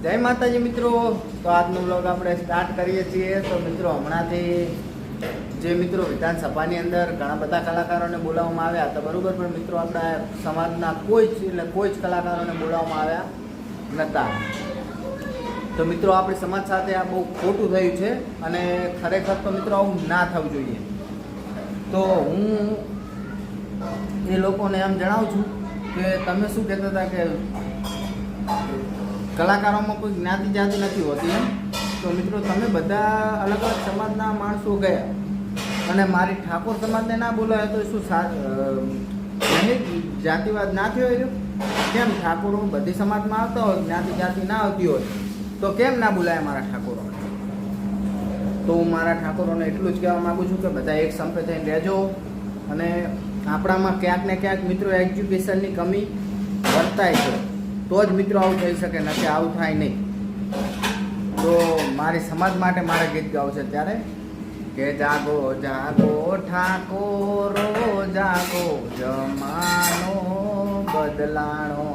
જય માતાજી મિત્રો. તો આજનો વ્લોગ આપણે સ્ટાર્ટ કરીએ છીએ. તો મિત્રો હમણાંથી જે મિત્રો વિધાનસભાની અંદર ઘણા બધા કલાકારોને બોલાવવામાં આવ્યા હતા, બરાબર, પણ મિત્રો આપણા સમાજના કોઈ જ કલાકારોને બોલાવવામાં આવ્યા નહોતા. તો મિત્રો આપણી સમાજ સાથે આ બહુ ખોટું થયું છે અને ખરેખર તો મિત્રો આવું ના થવું જોઈએ. તો હું એ લોકોને એમ જણાવું છું કે તમે શું કહેતા હતા કે કલાકારોમાં કોઈ જ્ઞાતિ જાતિ નથી હોતી એમ. તો મિત્રો તમે બધા અલગ અલગ સમાજના માણસો ગયા અને મારી ઠાકોર સમાજને ના બોલાવે તો શું નહીં જાતિવાદ ના થયો? એ કેમ ઠાકોરો બધી સમાજમાં આવતા હોય, જ્ઞાતિ જાતિ ના આવતી હોય તો કેમ ના બોલાય મારા ઠાકોરોને? તો હું મારા ઠાકોરોને એટલું જ કહેવા માગું છું કે બધા એક સંપે થઈને રહેજો. અને આપણામાં ક્યાંક ને ક્યાંક મિત્રો એજ્યુકેશનની કમી વર્તાય છે, તો જ મિત્રો આવું થઈ શકે, નથી આવું થાય નહીં. તો મારી સમાજ માટે મારે ગીત ગાવું છે ત્યારે કે જાગો જાગો ઠાકોરો જાગો, જમાનો બદલાણો,